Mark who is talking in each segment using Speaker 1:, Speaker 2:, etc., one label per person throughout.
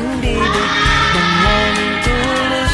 Speaker 1: mendidik dengan tulus,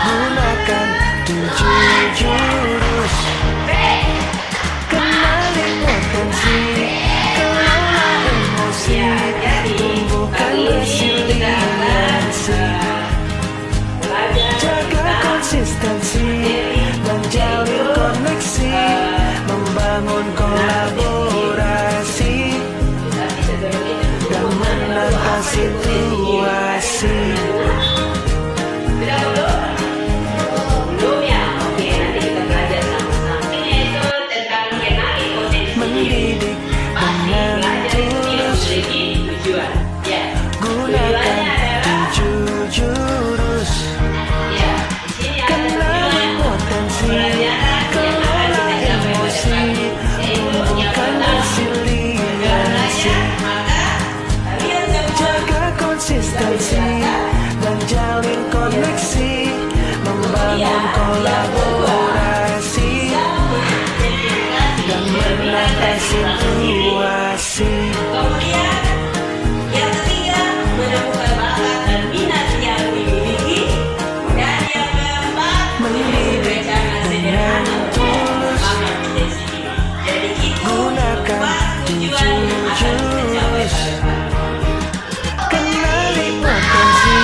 Speaker 1: gunakan 7 jurus, kenali potensi, kelola emosi, tumbuhkan resiliensi, jaga konsistensi dan jalin koneksi, membangun kolaborasi dan menata situasi. Mendidik dengan tulus, gunakan 7 jurus, kenali potensi, kelola emosi, tumbuhkan resiliensi, jaga konsistensi dan jalin koneksi, membangun kolaborasi dan menata situasi.
Speaker 2: Kemudian yang ketiga, menemukan bakat dan minat yang dimiliki. Dan yang keempat,
Speaker 1: Mendidik
Speaker 2: rencana
Speaker 1: dengan
Speaker 2: sederhana
Speaker 1: tulus,
Speaker 2: jadi itu
Speaker 1: gunakan 7 jurus, kenali potensi,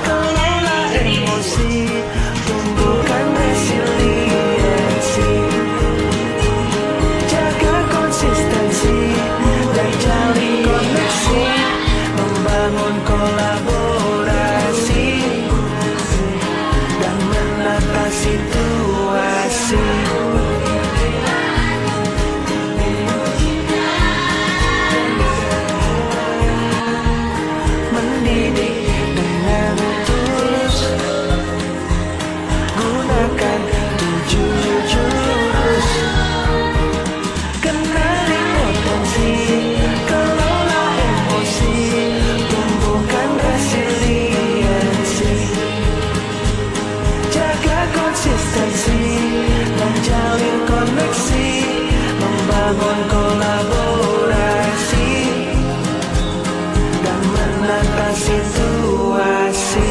Speaker 1: kelola emosi, tumbuhkan resiliensi, jaga konsistensi dan jalin koneksi, membangun kolaborasi dan menata situasi. Mendidik dengan tulus, gunakan 7 jurus, kenali potensi, kelola emosi, tumbuhkan resiliensi, jaga konsistensi dan jalin koneksi, membangun kolaborasi dan menata situasi.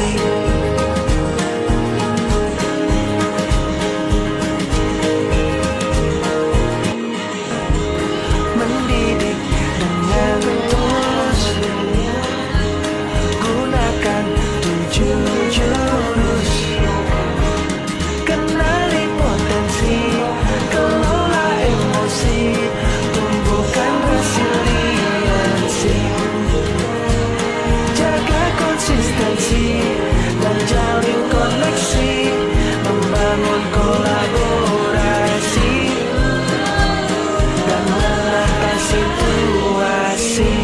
Speaker 1: Mendidik dengan tulus, gunakan 7 jurus, kenali potensi, kelola emosi, tumbuhkan resiliensi, jaga konsistensi dan jalin koneksi, membangun kolaborasi dan menata situasi.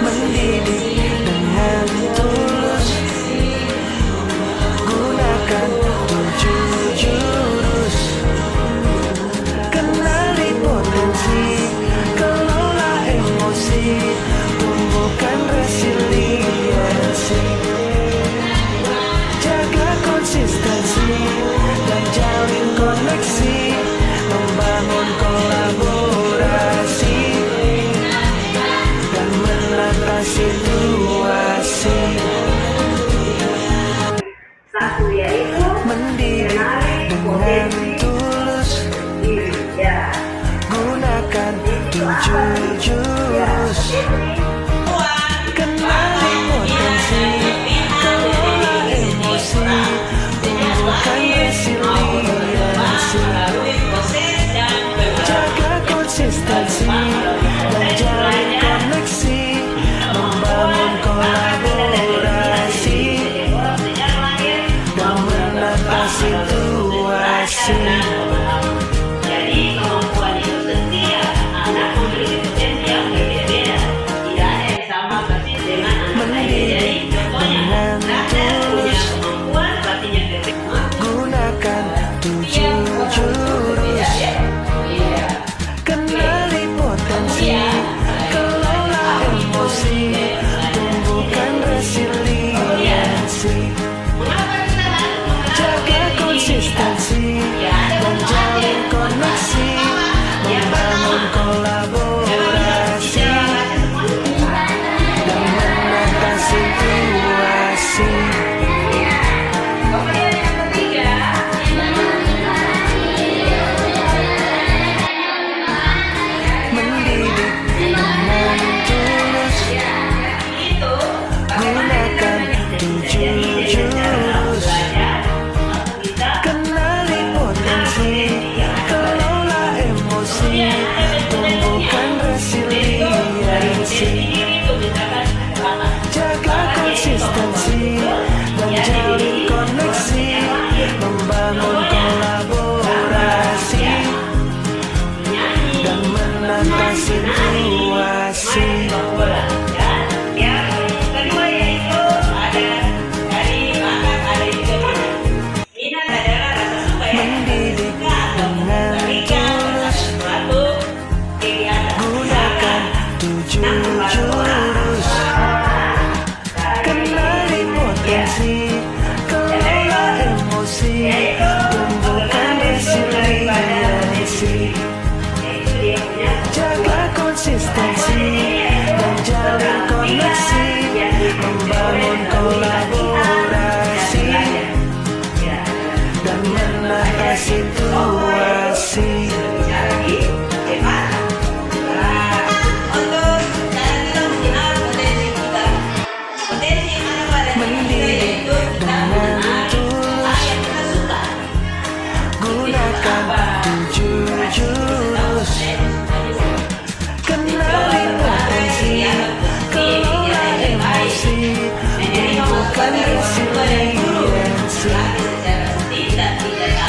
Speaker 1: Mendidik dengan tulus, gunakan 7 jurus, kenali potensi, kelola emosi, tumbuhkan resiliensi, jaga konsistensi dan jalin koneksi, membangun kolaborasi dan menata situasi.
Speaker 2: satu yaitu
Speaker 1: Mendidik dengan tulus, gunakan 7 jurus, kenali potensi, kelola emosi, tumbuhkan resiliensi, jaga konsistensi dan jalin koneksi, membangun kolaborasi dan menata situasi.
Speaker 2: Jadi kemampuan itu setiap anak memiliki potensi yang berbeda-beda. Tidak ada yang sama persis dengan anak lainnya. Jadi contohnya, Nader punya kemampuan batin yang berbeda.
Speaker 1: Gunakan 7 jurus, kenali potensi, kelola emosi, tumbuhkan resiliensi, jaga konsistensi dan menata situasi. Mendidik dengan tulus, gunakan 7 jurus. Kenali potensi, kelola emosi, tumbuhkan resiliensi.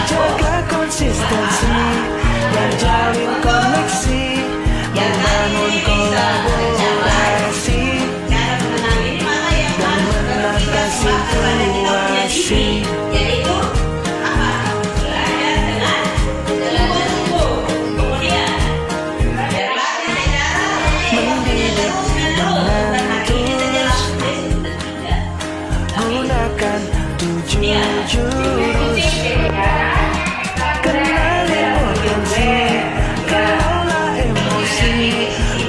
Speaker 1: Jaga konsistensi dan jalin koneksi, membangun kolaborasi dan menata situasi.
Speaker 2: Yaitu apa? Belajar dengan sungguh-sungguh. Kemudian berlatih secara
Speaker 1: Mendidik dengan tulus, gunakan 7 jurus. Kenali potensi, kelola emosi,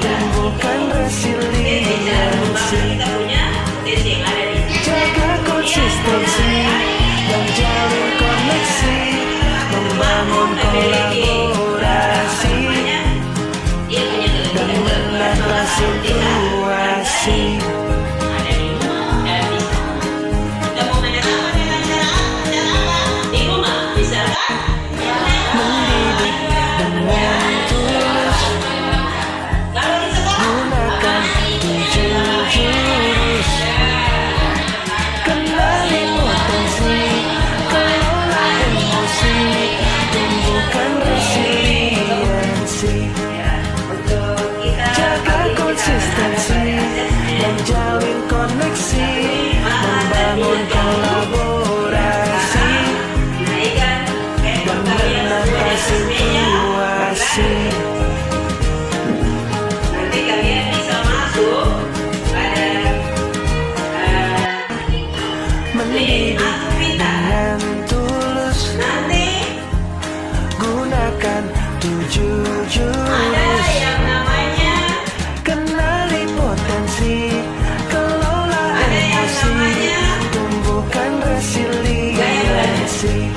Speaker 1: tumbuhkan resiliensi.
Speaker 2: kita punya potensi yang ada di sini.
Speaker 1: Jaga konsistensi dan jalin koneksi, membangun kolaborasi
Speaker 2: Dia punya
Speaker 1: dan menata situasi.
Speaker 2: ada di rumah dan di sana. Kita mau main apa dengan cara apa? Di rumah, misalkan.
Speaker 1: Mendidik dengan tulus,
Speaker 2: Kalau di sekolah,
Speaker 1: gunakan 7 jurus. Kenali potensi, kelola emosi, tumbuhkan resiliensi.
Speaker 2: untuk kita
Speaker 1: Jaga konsistensi dan jalin koneksi, membangun kolaborasi
Speaker 2: naikkan
Speaker 1: dan menata situasi.
Speaker 2: nanti kalian bisa masuk pada
Speaker 1: Mendidik dengan tulus,
Speaker 2: nanti
Speaker 1: gunakan 7
Speaker 2: ada
Speaker 1: jurus.
Speaker 2: yang namanya
Speaker 1: Kenali potensi, kelola emosi, tumbuhkan resiliensi.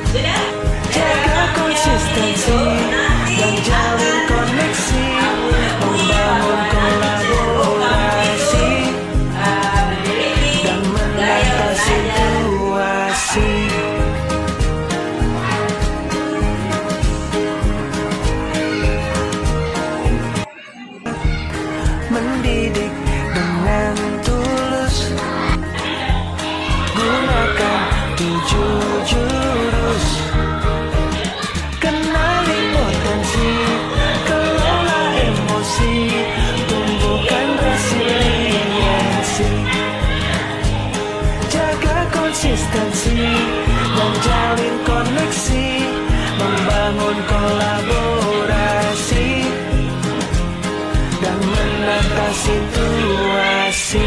Speaker 2: sudah
Speaker 1: Jaga konsistensi dan jalin koneksi, membangun kolaborasi
Speaker 2: memiliki
Speaker 1: dan menata situasi. Mendidik dengan tulus, gunakan 7 jurus. Kenali potensi, kelola emosi, tumbuhkan resiliensi. Jaga konsistensi dan jalin koneksi, membangun kolaborasi dan menata situasi.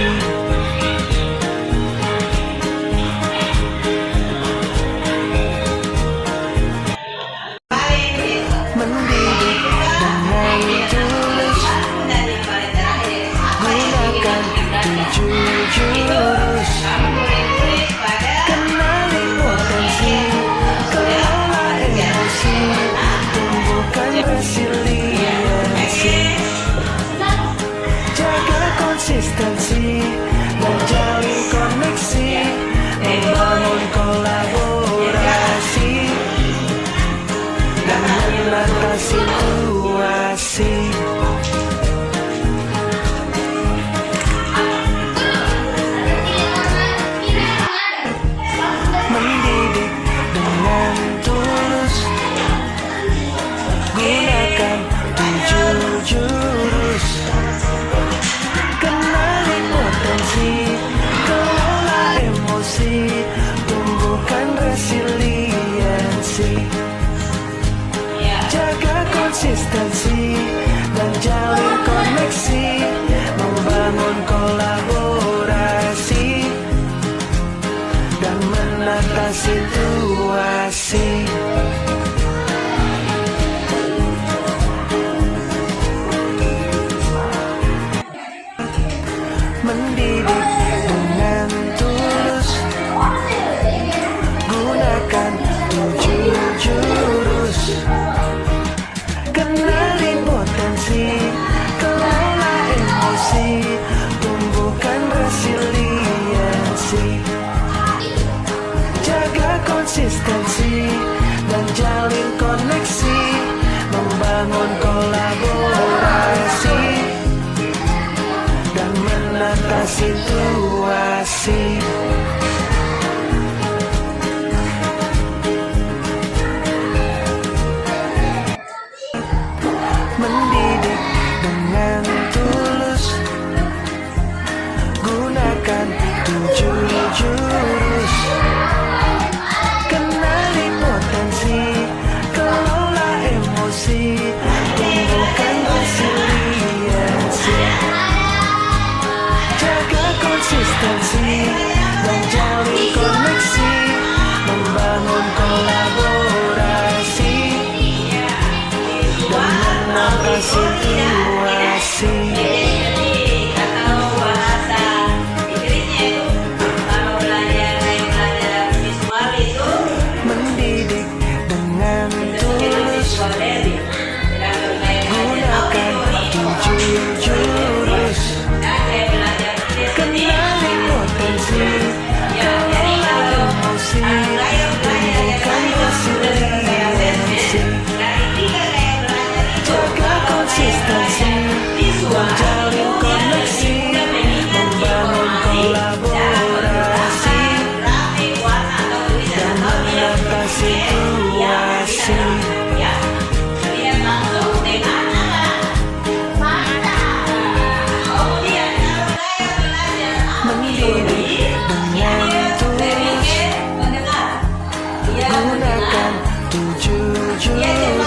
Speaker 1: Mendidik dengan tulus, gunakan 7 jurus. Kenali potensi, kelola emosi, tumbuhkan resiliensi. Jaga konsistensi dan jalin koneksi, membangun kolaborasi dan menata situasi. Mendidik dengan tulus, gunakan 7 jurus. Kenali potensi, kelola emosi, tumbuhkan resiliensi. Jaga konsistensi dan jalin koneksi, membangun kolaborasi dan menata situasi. Mendidik dengan tulus, gunakan 7 situasi.
Speaker 2: Ya, lihat langsung dengan apa? Mata. Kemudian kalau saya belajar
Speaker 1: Mendiri dengan tulus,
Speaker 2: mendengar. Dia
Speaker 1: gunakan
Speaker 2: mendengar.
Speaker 1: tujuh
Speaker 2: Dia
Speaker 1: jurus.